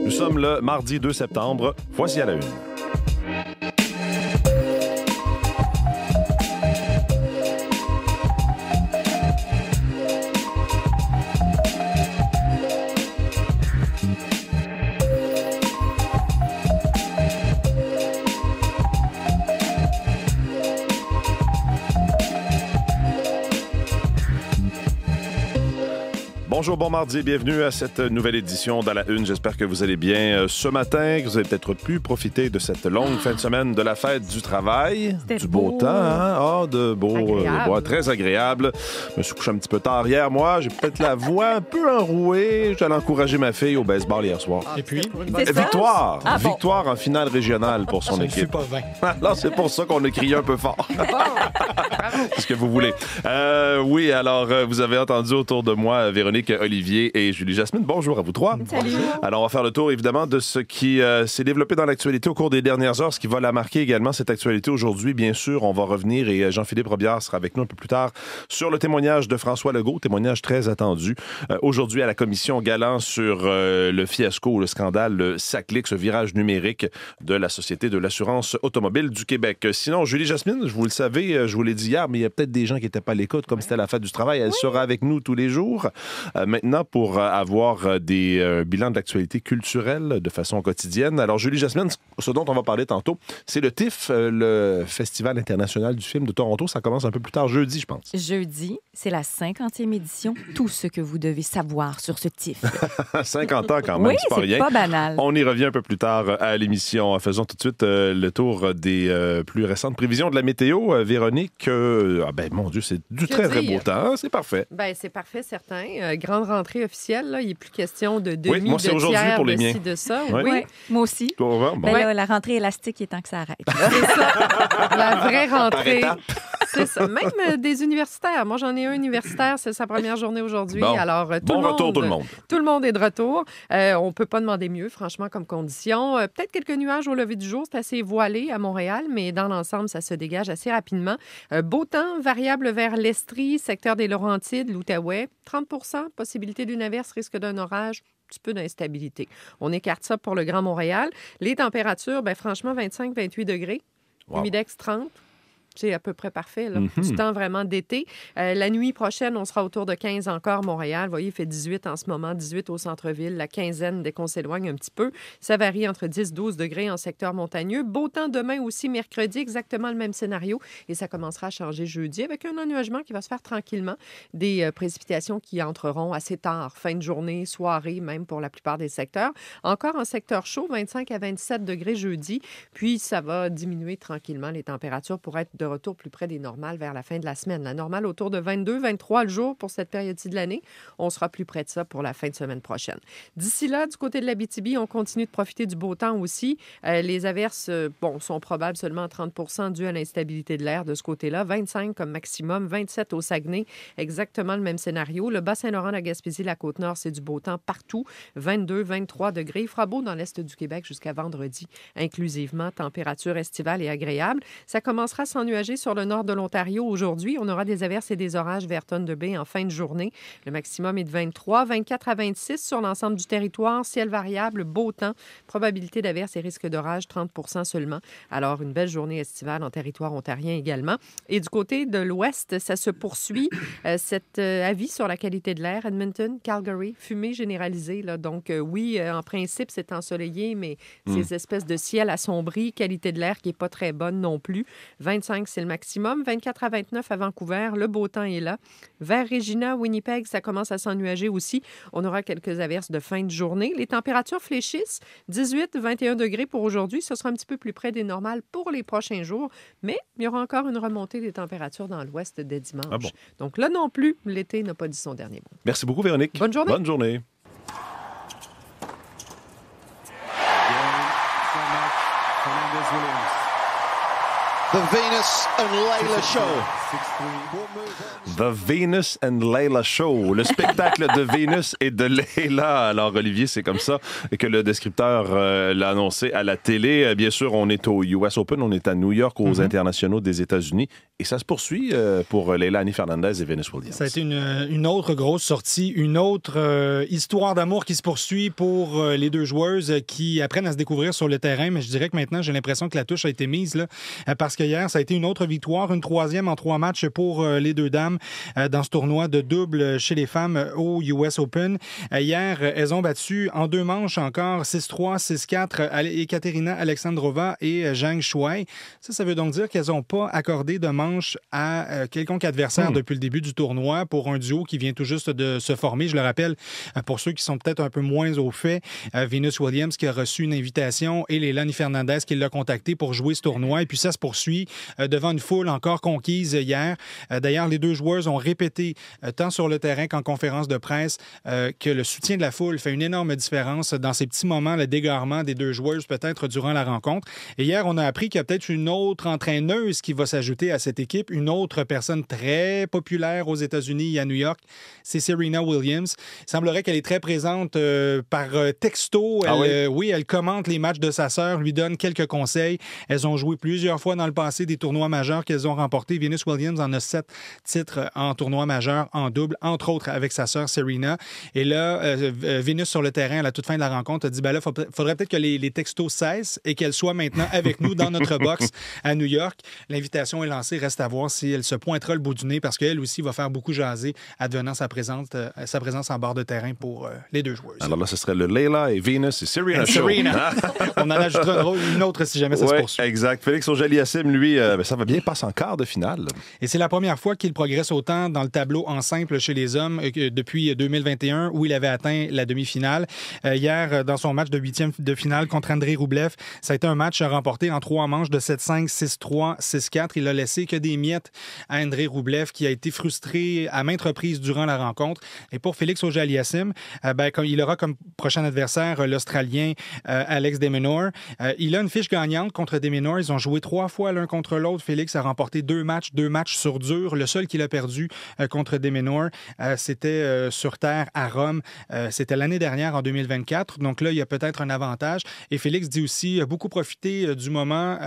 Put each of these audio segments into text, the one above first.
Nous sommes le mardi 2 septembre. Voici à la une. Bonjour, bon mardi, bienvenue à cette nouvelle édition d'À la Une. J'espère que vous allez bien ce matin, que vous avez peut-être pu profiter de cette longue fin de semaine de la fête du travail. C'était du beau temps, hein? Ah, de beau, très agréable. Je me suis couché un petit peu tard hier, moi. J'ai peut-être la voix un peu enrouée. J'allais encourager ma fille au baseball hier soir. Et puis? Victoire! Ah, bon. Victoire en finale régionale pour son Ça ne équipe. fait pas 20. Alors, c'est pour ça qu'on a crié un peu fort. C'est ce que vous voulez. Oui, alors, vous avez entendu autour de moi Véronique, Olivier et Julie Jasmine. Bonjour à vous trois. Salut. Alors, on va faire le tour, évidemment, de ce qui s'est développé dans l'actualité au cours des dernières heures, ce qui va la marquer également, cette actualité aujourd'hui. Bien sûr, on va revenir et Jean-Philippe Robillard sera avec nous un peu plus tard sur le témoignage de François Legault, témoignage très attendu aujourd'hui à la commission galant sur le fiasco, le scandale, le SACLIC, ce virage numérique de la Société de l'assurance automobile du Québec. Sinon, Julie Jasmine, vous le savez, je vous l'ai dit hier, mais il y a peut-être des gens qui n'étaient pas à l'écoute, comme c'était la fête du travail. Elle sera avec nous tous les jours. Maintenant, pour avoir des bilans de l'actualité culturelle de façon quotidienne. Alors, Julie Jasmine, ce dont on va parler tantôt, c'est le TIFF, le Festival international du film de Toronto. Ça commence un peu plus tard, jeudi, je pense. Jeudi, c'est la 50e édition. Tout ce que vous devez savoir sur ce TIFF. 50 ans quand même, Oui, c'est pas rien. pas banal. On y revient un peu plus tard à l'émission. Faisons tout de suite le tour des plus récentes prévisions de la météo. Véronique, mon Dieu, c'est du très, très beau temps. Hein? C'est parfait. Ben, c'est parfait, certain. Grande rentrée officielle, là. Il n'est plus question de demi, Oui, moi, c'est de aujourd'hui tiers, pour les de miens. ci, de ça. Ouais. Oui, moi aussi. Toi, bon. Ben là, la rentrée élastique, il est temps que ça arrête. C'est ça. La vraie rentrée. Par étape. C'est ça. Même des universitaires. Moi, j'en ai un universitaire. C'est sa première journée aujourd'hui. Bon. Alors, Bon retour, tout le monde. Tout le monde est de retour. On ne peut pas demander mieux, franchement, comme condition. Peut-être quelques nuages au lever du jour. C'est assez voilé à Montréal, mais dans l'ensemble, ça se dégage assez rapidement. Beau temps, variable vers l'Estrie, secteur des Laurentides, l'Outaouais. 30 possibilité d'une averse, risque d'un orage. Un petit peu d'instabilité. On écarte ça pour le Grand Montréal. Les températures, franchement, 25-28 degrés. Wow. Humidex 30. C'est à peu près parfait, là. Mm-hmm. Du temps vraiment d'été. La nuit prochaine, on sera autour de 15 encore, Montréal. Vous voyez, il fait 18 en ce moment, 18 au centre-ville, la quinzaine dès qu'on s'éloigne un petit peu. Ça varie entre 10-12 degrés en secteur montagneux. Beau temps demain aussi, mercredi, exactement le même scénario. Et ça commencera à changer jeudi avec un ennuagement qui va se faire tranquillement. Des précipitations qui entreront assez tard, fin de journée, soirée, même pour la plupart des secteurs. Encore en secteur chaud, 25 à 27 degrés jeudi. Puis ça va diminuer tranquillement les températures pour être de retour plus près des normales vers la fin de la semaine. La normale autour de 22, 23 le jour pour cette période-ci de l'année. On sera plus près de ça pour la fin de semaine prochaine. D'ici là, du côté de l'Abitibi, on continue de profiter du beau temps aussi. Les averses, sont probables seulement à 30 dues à l'instabilité de l'air de ce côté-là. 25 comme maximum, 27 au Saguenay. Exactement le même scénario. Le Bas-Saint-Laurent, la Gaspésie, la Côte-Nord, c'est du beau temps partout. 22, 23 degrés. Il fera beau dans l'est du Québec jusqu'à vendredi, inclusivement. Température estivale et agréable. Ça commencera à s'ennuager sur le nord de l'Ontario aujourd'hui. On aura des averses et des orages vers Thunder Bay en fin de journée. Le maximum est de 23, 24 à 26 sur l'ensemble du territoire. Ciel variable, beau temps. Probabilité d'averses et risque d'orage, 30 seulement. Alors, une belle journée estivale en territoire ontarien également. Et du côté de l'ouest, ça se poursuit. Cet avis sur la qualité de l'air. Edmonton, Calgary, fumée généralisée. Là. Donc, oui, en principe, c'est ensoleillé, mais ces espèces de ciel assombri, qualité de l'air qui n'est pas très bonne non plus. 25, c'est le maximum. 24 à 29 à Vancouver, le beau temps est là. Vers Regina, Winnipeg, ça commence à s'ennuager aussi. On aura quelques averses de fin de journée. Les températures fléchissent. 18, 21 degrés pour aujourd'hui. Ce sera un petit peu plus près des normales pour les prochains jours. Mais il y aura encore une remontée des températures dans l'ouest dès dimanche. Ah bon? Donc là non plus, l'été n'a pas dit son dernier mot. Merci beaucoup, Véronique. Bonne journée. Bonne journée. The Venus and Layla Show. The Venus and Layla Show, le spectacle de Vénus et de Layla. Alors, Olivier, c'est comme ça que le descripteur l'a annoncé à la télé. Bien sûr, on est au US Open, on est à New York, aux internationaux des États-Unis. Et ça se poursuit pour Leylah Annie Fernandez et Venus Williams. Ça a été une autre grosse sortie, une autre histoire d'amour qui se poursuit pour les deux joueuses qui apprennent à se découvrir sur le terrain. Mais je dirais que maintenant, j'ai l'impression que la touche a été mise là, parce que hier, ça a été une autre victoire, une troisième en 3 matchs pour les deux dames dans ce tournoi de double chez les femmes au US Open. Hier, elles ont battu en 2 manches encore 6-3, 6-4 Ekaterina Alexandrova et Zhang Shuai. Ça veut donc dire qu'elles n'ont pas accordé de manche à quelconque adversaire depuis le début du tournoi pour un duo qui vient tout juste de se former. Je le rappelle, pour ceux qui sont peut-être un peu moins au fait, Venus Williams qui a reçu une invitation et Leylah Annie Fernandez qui l'a contacté pour jouer ce tournoi. Et puis ça se poursuit devant une foule encore conquise hier. D'ailleurs, les deux joueuses ont répété, tant sur le terrain qu'en conférence de presse, que le soutien de la foule fait une énorme différence dans ces petits moments, le d'égarement des deux joueuses peut-être durant la rencontre. Et hier, on a appris qu'il y a peut-être une autre entraîneuse qui va s'ajouter à cette équipe, une autre personne très populaire aux États-Unis et à New York, c'est Serena Williams. Il semblerait qu'elle est très présente par texto. Elle commente les matchs de sa sœur, lui donne quelques conseils. Elles ont joué plusieurs fois dans le passé des tournois majeurs qu'elles ont remportés. Venus Williams en a 7 titres en tournoi majeur, en double, entre autres avec sa sœur Serena. Et là, Venus sur le terrain, à la toute fin de la rencontre, a dit, là, faudrait peut-être que les textos cessent et qu'elle soit maintenant avec nous dans notre box à New York. L'invitation est lancée, reste à voir si elle se pointera le bout du nez parce qu'elle aussi va faire beaucoup jaser advenant sa présence en bord de terrain pour les deux joueuses. Alors là, ce serait le Leylah et Venus et Serena Show. On en ajoutera une autre si jamais ça se poursuit. Exact. Félix Auger-Aliassime, lui, ça va bien, passe en quart de finale. Et c'est la première fois qu'il progresse autant dans le tableau en simple chez les hommes depuis 2021 où il avait atteint la demi-finale. Hier, dans son match de 8e de finale contre Andrei Rublev, ça a été un match remporté en 3 manches de 7-5, 6-3, 6-4. Il a laissé que des miettes à Andrei Rublev qui a été frustré à maintes reprises durant la rencontre. Et pour Félix Auger-Aliassime, il aura comme prochain adversaire l'Australien Alex de Minaur. Il a une fiche gagnante contre de Minaur. Ils ont joué 3 fois l'un contre l'autre. Félix a remporté 2 matchs sur dur. Le seul qu'il a perdu contre de Minaur, c'était sur terre à Rome. C'était l'année dernière, en 2024. Donc là, il y a peut-être un avantage. Et Félix dit aussi, a beaucoup profité du moment.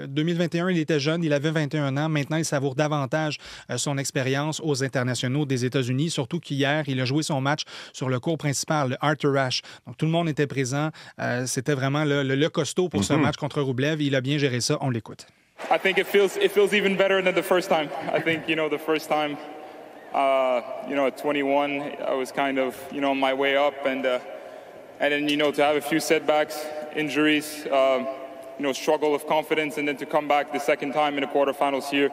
2021, il était jeune, il avait 21 ans. Maintenant, il savoure davantage son expérience aux internationaux des États-Unis, surtout qu'hier, il a joué son match sur le court principal, le Arthur Ashe. Donc, tout le monde était présent. C'était vraiment le costaud pour ce match contre Rublev. Il a bien géré ça. On l'écoute. I think it feels even better than the first time. I think, the first time, at 21, I was kind of, on my way up. And then, to have a few setbacks, injuries, struggle of confidence, and then to come back the second time in the quarterfinals here,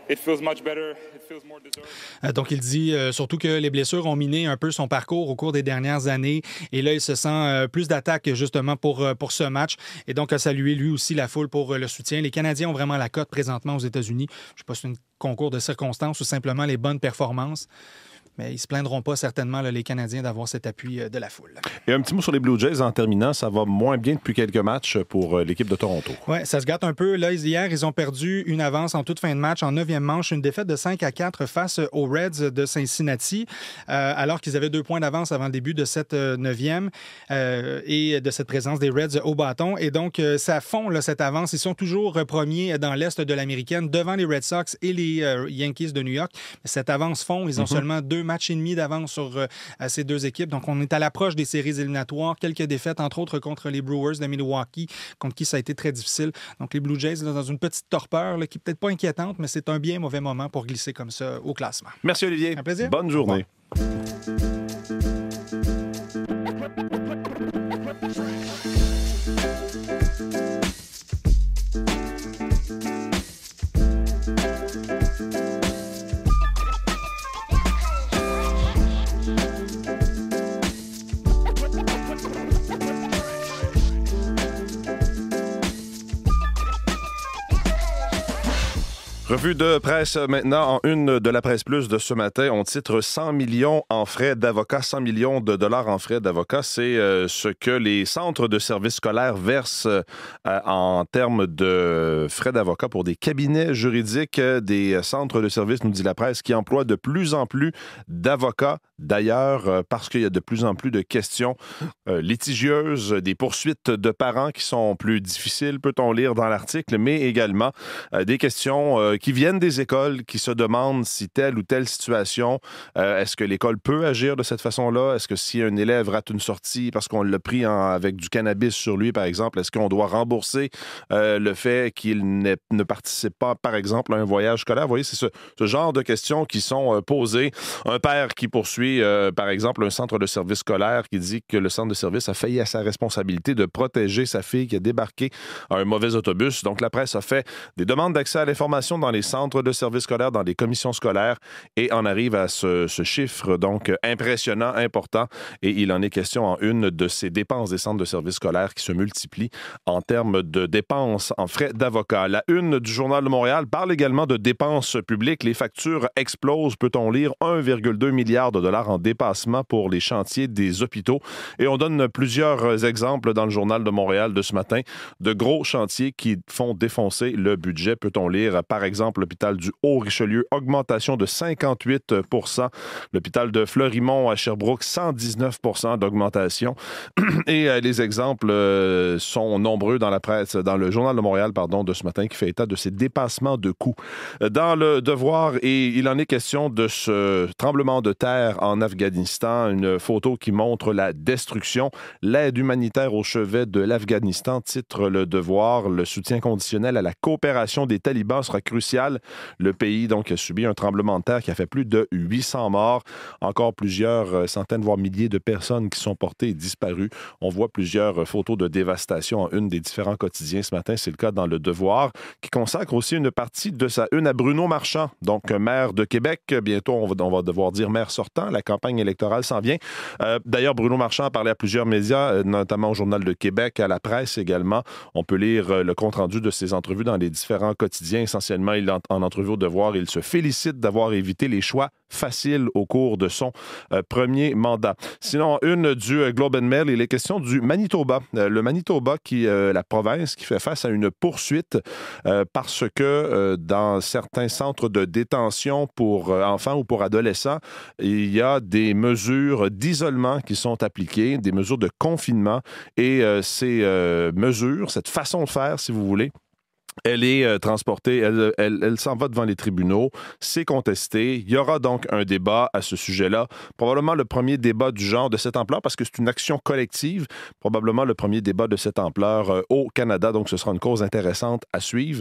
it feels much better. It feels more deserved. Donc, il dit surtout que les blessures ont miné un peu son parcours au cours des dernières années. Et là, il se sent plus d'attaque, justement, pour ce match. Et donc, a salué, lui aussi, la foule pour le soutien. Les Canadiens ont vraiment la cote présentement aux États-Unis. Je ne sais pas si c'est un concours de circonstances ou simplement les bonnes performances. Mais ils ne se plaindront pas certainement, là, les Canadiens, d'avoir cet appui de la foule. Et un petit mot sur les Blue Jays en terminant. Ça va moins bien depuis quelques matchs pour l'équipe de Toronto. Oui, ça se gâte un peu. Là, hier, ils ont perdu une avance en toute fin de match, en 9e manche, une défaite de 5-4 face aux Reds de Cincinnati, alors qu'ils avaient 2 points d'avance avant le début de cette 9e et de cette présence des Reds au bâton. Et donc, ça fond, là, cette avance. Ils sont toujours premiers dans l'Est de l'Américaine, devant les Red Sox et les Yankees de New York. Cette avance fond. Ils ont seulement 2 matchs et demi d'avance sur ces 2 équipes. Donc, on est à l'approche des séries éliminatoires. Quelques défaites, entre autres, contre les Brewers de Milwaukee, contre qui ça a été très difficile. Donc, les Blue Jays, là, dans une petite torpeur là, qui n'est peut-être pas inquiétante, mais c'est un bien mauvais moment pour glisser comme ça au classement. Merci, Olivier. Un plaisir. Bonne journée. Revue de presse maintenant en une de la Presse Plus de ce matin. On titre 100 millions en frais d'avocat, 100 millions de dollars en frais d'avocat. C'est ce que les centres de services scolaires versent en termes de frais d'avocat pour des cabinets juridiques, des centres de services, nous dit la presse, qui emploient de plus en plus d'avocats. D'ailleurs, parce qu'il y a de plus en plus de questions litigieuses, des poursuites de parents qui sont plus difficiles, peut-on lire dans l'article, mais également des questions qui viennent des écoles, qui se demandent si telle ou telle situation, est-ce que l'école peut agir de cette façon-là? Est-ce que si un élève rate une sortie parce qu'on l'a pris avec du cannabis sur lui, par exemple, est-ce qu'on doit rembourser le fait qu'il ne participe pas, par exemple, à un voyage scolaire? Vous voyez, c'est ce genre de questions qui sont posées. Un père qui poursuit, par exemple, un centre de service scolaire qui dit que le centre de service a failli à sa responsabilité de protéger sa fille qui a débarqué à un mauvais autobus. Donc, la presse a fait des demandes d'accès à l'information dans les centres de services scolaires, dans les commissions scolaires, et en arrive à ce chiffre, donc, impressionnant, important, et il en est question en une de ces dépenses des centres de services scolaires qui se multiplient en termes de dépenses en frais d'avocat. La une du Journal de Montréal parle également de dépenses publiques. Les factures explosent, peut-on lire, 1,2 milliard de dollars en dépassement pour les chantiers des hôpitaux. Et on donne plusieurs exemples dans le Journal de Montréal de ce matin de gros chantiers qui font défoncer le budget. Peut-on lire, par exemple, l'hôpital du Haut-Richelieu, augmentation de 58 %. L'hôpital de Fleurimont à Sherbrooke, 119 % d'augmentation. Et les exemples sont nombreux dans la presse, dans le Journal de Montréal, de ce matin, qui fait état de ces dépassements de coûts. Dans le Devoir, et il en est question de ce tremblement de terre en Afghanistan, une photo qui montre la destruction. L'aide humanitaire au chevet de l'Afghanistan, titre le Devoir. Le soutien conditionnel à la coopération des talibans sera crucial. Le pays, donc, a subi un tremblement de terre qui a fait plus de 800 morts. Encore plusieurs centaines, voire milliers de personnes qui sont portées et disparues. On voit plusieurs photos de dévastation en une des différents quotidiens ce matin. C'est le cas dans le Devoir, qui consacre aussi une partie de sa une à Bruno Marchand, donc maire de Québec. Bientôt, on va devoir dire maire sortant. La campagne électorale s'en vient. D'ailleurs, Bruno Marchand a parlé à plusieurs médias, notamment au Journal de Québec, à la presse également. On peut lire le compte-rendu de ses entrevues dans les différents quotidiens. Essentiellement, en entrevue au Devoir, il se félicite d'avoir évité les choix faciles au cours de son premier mandat. Sinon, une du Globe and Mail, il est question du Manitoba. Le Manitoba, la province qui fait face à une poursuite parce que dans certains centres de détention pour enfants ou pour adolescents, il y a des mesures d'isolement qui sont appliquées, des mesures de confinement, et ces mesures, cette façon de faire, si vous voulez, elle est transportée, elle s'en va devant les tribunaux, c'est contesté. Il y aura donc un débat à ce sujet-là. Probablement le premier débat du genre de cette ampleur, parce que c'est une action collective. Probablement le premier débat de cette ampleur au Canada. Donc, ce sera une cause intéressante à suivre.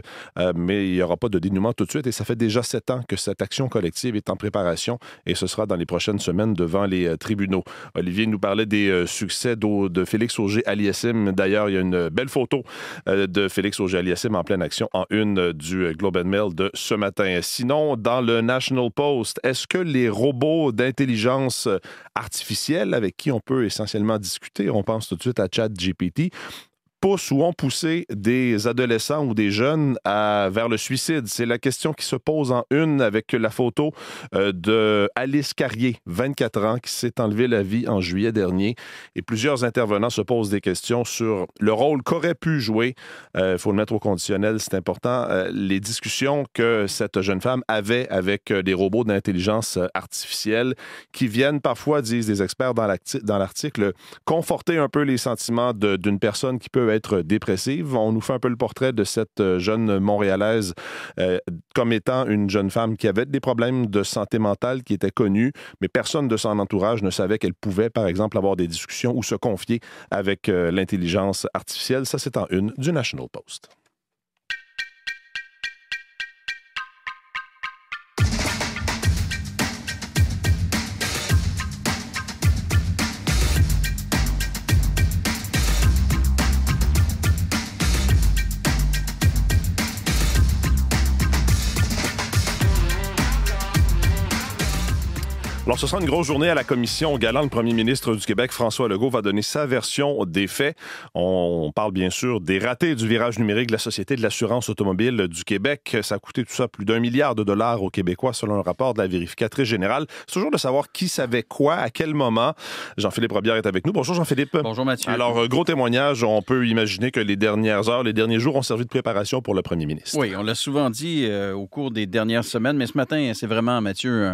Mais il n'y aura pas de dénouement tout de suite. Et ça fait déjà 7 ans que cette action collective est en préparation. Et ce sera dans les prochaines semaines devant les tribunaux. Olivier nous parlait des succès de Félix Auger-Aliassime. D'ailleurs, il y a une belle photo de Félix Auger-Aliassime en pleine action en une du Globe and Mail de ce matin. Sinon, dans le National Post, est-ce que les robots d'intelligence artificielle avec qui on peut essentiellement discuter, on pense tout de suite à ChatGPT, poussent ou ont poussé des adolescents ou des jeunes vers le suicide? C'est la question qui se pose en une avec la photo de Alice Carrier, 24 ans, qui s'est enlevé la vie en juillet dernier. Et plusieurs intervenants se posent des questions sur le rôle qu'aurait pu jouer, il faut le mettre au conditionnel, c'est important, les discussions que cette jeune femme avait avec des robots d'intelligence artificielle qui viennent parfois, disent des experts dans l'article, conforter un peu les sentiments d'une personne qui peut être dépressive. On nous fait un peu le portrait de cette jeune Montréalaise comme étant une jeune femme qui avait des problèmes de santé mentale qui étaient connus, mais personne de son entourage ne savait qu'elle pouvait, par exemple, avoir des discussions ou se confier avec l'intelligence artificielle. Ça, c'est en une du National Post. Alors, ce sera une grosse journée à la commission. Au galant, le premier ministre du Québec, François Legault, va donner sa version des faits. On parle bien sûr des ratés du virage numérique de la Société de l'assurance automobile du Québec. Ça a coûté tout ça plus d'1 milliard de dollars aux Québécois, selon un rapport de la vérificatrice générale. C'est toujours de savoir qui savait quoi, à quel moment. Jean-Philippe Robillard est avec nous. Bonjour, Jean-Philippe. Bonjour, Mathieu. Alors, gros témoignage. On peut imaginer que les dernières heures, les derniers jours ont servi de préparation pour le premier ministre. Oui, on l'a souvent dit au cours des dernières semaines, mais ce matin, c'est vraiment, Mathieu,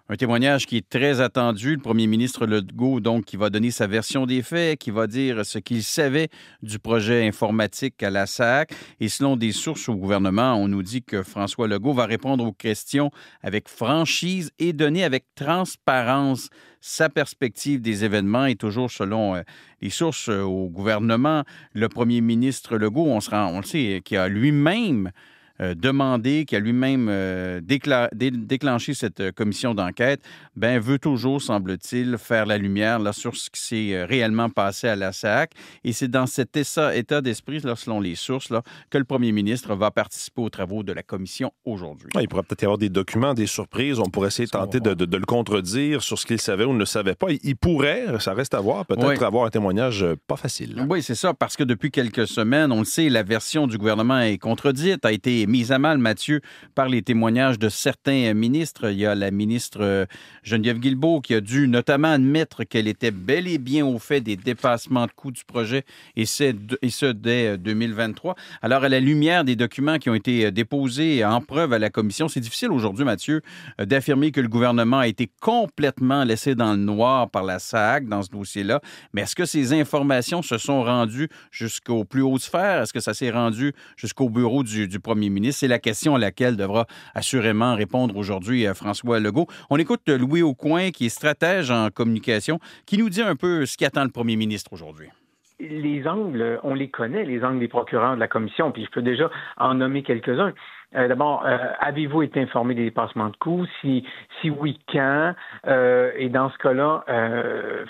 un témoignage qui est très attendu. Le premier ministre Legault, donc, qui va donner sa version des faits, qui va dire ce qu'il savait du projet informatique à la SAC. Et selon des sources au gouvernement, on nous dit que François Legault va répondre aux questions avec franchise et donner avec transparence sa perspective des événements. Et toujours selon les sources au gouvernement, le premier ministre Legault, on le sait, qui a lui-même demandé, qui a lui-même déclenché cette commission d'enquête, veut toujours, semble-t-il, faire la lumière là, sur ce qui s'est réellement passé à la SAC. Et c'est dans cet état d'esprit, là, selon les sources, là, que le premier ministre va participer aux travaux de la commission aujourd'hui. Il pourrait peut-être y avoir des documents, des surprises. On pourrait essayer de tenter de le contredire sur ce qu'il savait ou ne savait pas. Il pourrait, ça reste à voir, peut-être avoir un témoignage pas facile. Oui, c'est ça, parce que depuis quelques semaines, on le sait, la version du gouvernement est contredite, a été mise à mal, Mathieu, par les témoignages de certains ministres. Il y a la ministre Geneviève Guilbeault qui a dû notamment admettre qu'elle était bel et bien au fait des dépassements de coûts du projet, et ce dès 2023. Alors, à la lumière des documents qui ont été déposés en preuve à la commission, c'est difficile aujourd'hui, Mathieu, d'affirmer que le gouvernement a été complètement laissé dans le noir par la SAC dans ce dossier-là. Mais est-ce que ces informations se sont rendues jusqu'aux plus hautes sphères? Est-ce que ça s'est rendu jusqu'au bureau du premier ministre? C'est la question à laquelle devra assurément répondre aujourd'hui François Legault. On écoute Louis Aucoin, qui est stratège en communication, qui nous dit un peu ce qu'attend le premier ministre aujourd'hui. Les angles, on les connaît, les angles des procureurs de la commission, puis je peux déjà en nommer quelques-uns. D'abord, avez-vous été informé des dépassements de coûts? Si oui, quand? Et dans ce cas-là,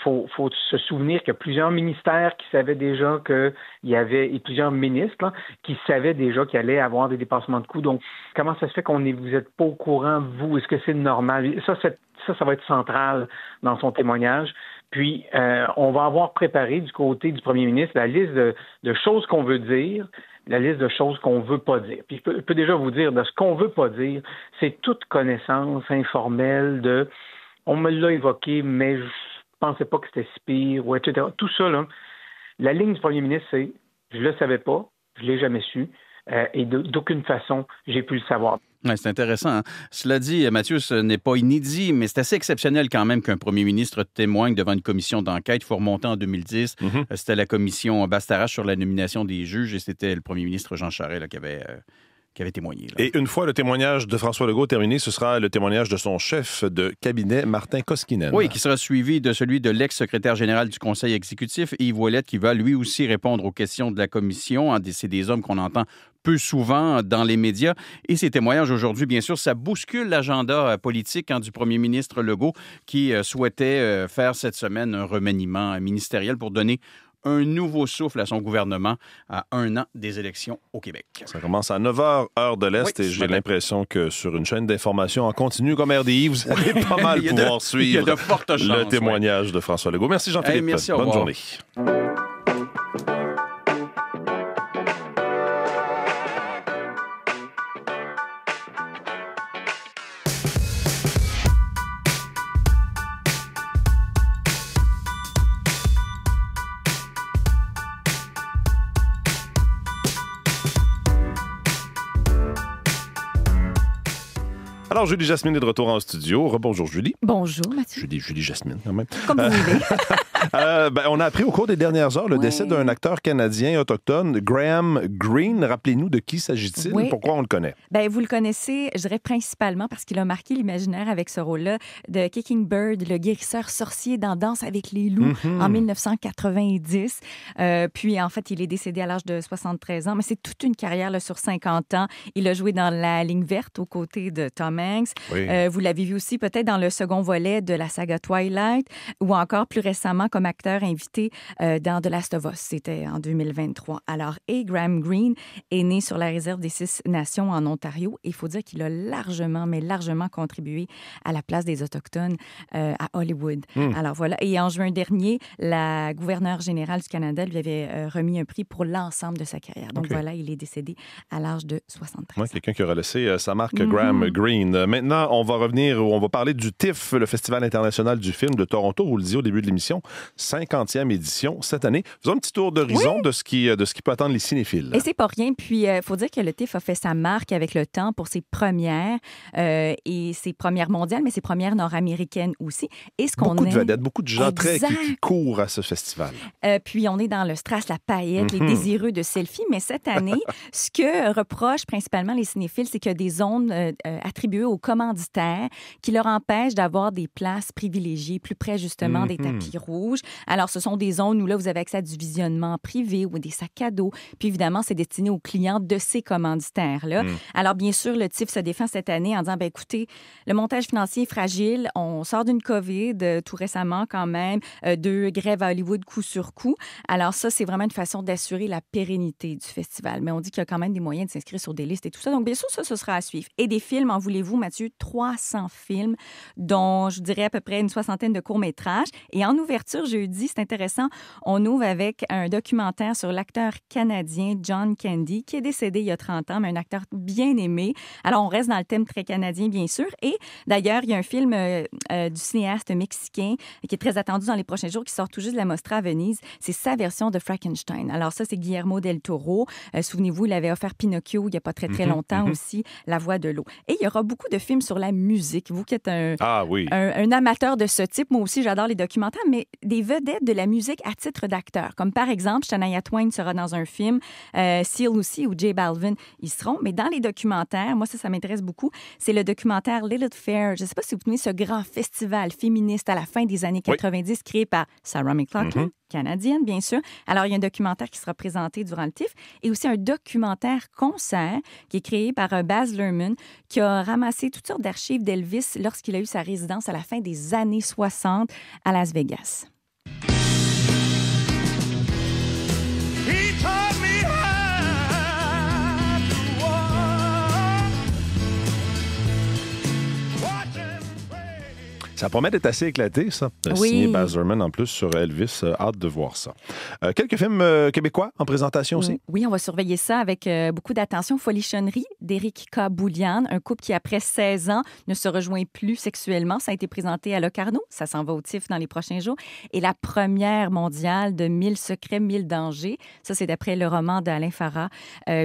faut se souvenir qu'il y a plusieurs ministères qui savaient déjà qu'il y avait, et plusieurs ministres là, qui savaient déjà qu'il allait avoir des dépassements de coûts. Donc, comment ça se fait vous n'êtes pas au courant, vous? Est-ce que c'est normal? Ça va être central dans son témoignage. Puis, on va avoir préparé du côté du premier ministre la liste de choses qu'on veut dire, la liste de choses qu'on veut pas dire. Puis, je peux déjà vous dire, de ce qu'on veut pas dire, c'est toute connaissance informelle de « on me l'a évoqué, mais je pensais pas que c'était si pire », ou etc. Tout ça, là, la ligne du premier ministre, c'est « je le savais pas, je l'ai jamais su, et d'aucune façon, j'ai pu le savoir ». Ouais, c'est intéressant. Hein? Cela dit, Mathieu, ce n'est pas inédit, mais c'est assez exceptionnel quand même qu'un premier ministre témoigne devant une commission d'enquête. Il faut remonter en 2010. C'était la commission Bastarache sur la nomination des juges et c'était le premier ministre Jean Charest là, qui avait témoigné. Là. Et une fois le témoignage de François Legault terminé, ce sera le témoignage de son chef de cabinet, Martin Koskinen. Oui, qui sera suivi de celui de l'ex-secrétaire général du Conseil exécutif, Yves Ouellette, qui va lui aussi répondre aux questions de la commission. C'est des hommes qu'on entend peu souvent dans les médias. Et ces témoignages aujourd'hui, bien sûr, ça bouscule l'agenda politique du premier ministre Legault qui souhaitait faire cette semaine un remaniement ministériel pour donner un nouveau souffle à son gouvernement à 1 an des élections au Québec. Ça commence à 9h, heure de l'Est, et j'ai l'impression que sur une chaîne d'information en continu comme RDI, vous allez pas mal pouvoir suivre le témoignage de François Legault. Merci Jean-Philippe. Merci, bonne journée. Alors, Julie Jasmine est de retour en studio. Rebonjour, Julie. Bonjour, Mathieu. Julie Jasmine, quand même. Comme vous voulez. On a appris au cours des dernières heures le décès d'un acteur canadien autochtone, Graham Greene. Rappelez-nous de qui s'agit-il? Oui. Pourquoi on le connaît? Vous le connaissez, je dirais principalement parce qu'il a marqué l'imaginaire avec ce rôle-là de Kicking Bird, le guérisseur sorcier dans Danse avec les loups en 1990. Puis, en fait, il est décédé à l'âge de 73 ans, mais c'est toute une carrière là, sur 50 ans. Il a joué dans La Ligne verte aux côtés de Tom Hanks. Oui. Vous l'avez vu aussi peut-être dans le second volet de la saga Twilight ou encore plus récemment comme acteur invité dans The Last of Us. C'était en 2023. Alors, A. Graham Greene est né sur la réserve des Six Nations en Ontario. Il faut dire qu'il a largement contribué à la place des Autochtones à Hollywood. Alors voilà. Et en juin dernier, la gouverneure générale du Canada lui avait remis un prix pour l'ensemble de sa carrière. Donc voilà, il est décédé à l'âge de 73 ans. Quelqu'un qui aura laissé sa marque, Graham Greene. Maintenant, on va parler du TIFF, le Festival international du film de Toronto. Vous le disiez au début de l'émission, 50e édition cette année. Faisons un petit tour d'horizon de ce qui peut attendre les cinéphiles. Et c'est pas rien. Puis, il faut dire que le TIFF a fait sa marque avec le temps pour ses premières et ses premières mondiales, mais ses premières nord-américaines aussi. Et ce qu'on beaucoup de vedettes, beaucoup de gens qui courent à ce festival. Puis, on est dans le strass, la paillette, les désireux de selfie. Mais cette année, ce que reprochent principalement les cinéphiles, c'est qu'il y a des zones attribuées aux commanditaires qui leur empêchent d'avoir des places privilégiées plus près, justement, des tapis rouges. Alors, ce sont des zones où là, vous avez accès à du visionnement privé ou des sacs à dos. Puis, évidemment, c'est destiné aux clients de ces commanditaires-là. Alors, bien sûr, le TIFF se défend cette année en disant, bien, écoutez, le montage financier est fragile. On sort d'une COVID tout récemment quand même, 2 grèves à Hollywood coup sur coup. Alors ça, c'est vraiment une façon d'assurer la pérennité du festival. Mais on dit qu'il y a quand même des moyens de s'inscrire sur des listes et tout ça. Donc, bien sûr, ça, ce sera à suivre. Et des films, en voulez-vous, Mathieu? 300 films, dont je dirais à peu près une 60aine de courts-métrages. Et en ouverture, jeudi, c'est intéressant, on ouvre avec un documentaire sur l'acteur canadien John Candy, qui est décédé il y a 30 ans, mais un acteur bien aimé. Alors, on reste dans le thème très canadien, bien sûr. Et d'ailleurs, il y a un film du cinéaste mexicain qui est très attendu dans les prochains jours, qui sort tout juste de la Mostra à Venise. C'est sa version de Frankenstein. Alors ça, c'est Guillermo del Toro. Souvenez-vous, il avait offert Pinocchio il n'y a pas très, très longtemps aussi, La Voix de l'eau. Et il y aura beaucoup de films sur la musique. Vous qui êtes un amateur de ce type, moi aussi, j'adore les documentaires, mais des vedettes de la musique à titre d'acteur. Comme par exemple, Shania Twain sera dans un film, Seal aussi ou J Balvin, ils seront. Mais dans les documentaires, moi, ça m'intéresse beaucoup. C'est le documentaire Lilith Fair. Je ne sais pas si vous connaissez ce grand festival féministe à la fin des années 90 créé par Sarah McLachlan, canadienne, bien sûr. Alors, il y a un documentaire qui sera présenté durant le TIFF et aussi un documentaire concert qui est créé par Baz Luhrmann qui a ramassé toutes sortes d'archives d'Elvis lorsqu'il a eu sa résidence à la fin des années 60 à Las Vegas. Ça promet d'être assez éclaté, ça. Signé Baz Luhrmann, en plus, sur Elvis. Hâte de voir ça. Quelques films québécois en présentation aussi? Oui, on va surveiller ça avec beaucoup d'attention. Folichonnerie d'Éric K. Bouliane, un couple qui, après 16 ans, ne se rejoint plus sexuellement. Ça a été présenté à Locarno. Ça s'en va au TIFF dans les prochains jours. Et la première mondiale de 1000 secrets, 1000 dangers. Ça, c'est d'après le roman d'Alain Farah.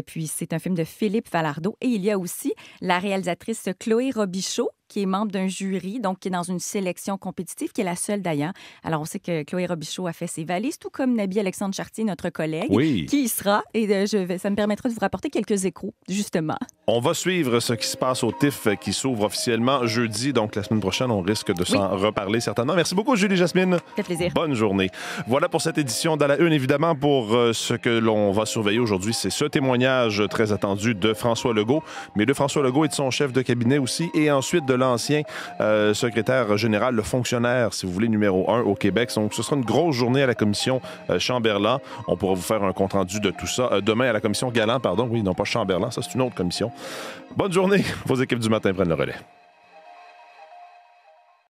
Puis c'est un film de Philippe Falardeau. Et il y a aussi la réalisatrice Chloé Robichaud, qui est membre d'un jury, donc qui est dans une sélection compétitive, qui est la seule d'ailleurs. Alors, on sait que Chloé Robichaud a fait ses valises, tout comme Nabi Alexandre Chartier, notre collègue, qui y sera. Et ça me permettra de vous rapporter quelques échos, justement. On va suivre ce qui se passe au TIFF qui s'ouvre officiellement jeudi. Donc, la semaine prochaine, on risque de s'en reparler certainement. Merci beaucoup, Julie Jasmine. Ça fait plaisir. Bonne journée. Voilà pour cette édition dans la Une. Évidemment, pour ce que l'on va surveiller aujourd'hui, c'est ce témoignage très attendu de François Legault, mais de François Legault et de son chef de cabinet aussi, et ensuite de l'ancien secrétaire général, le fonctionnaire, si vous voulez, numéro 1 au Québec. Donc, ce sera une grosse journée à la commission Chamberlain. On pourra vous faire un compte-rendu de tout ça demain à la commission Galland, pardon. Oui, non pas Chamberlain, ça c'est une autre commission. Bonne journée. Vos équipes du matin prennent le relais.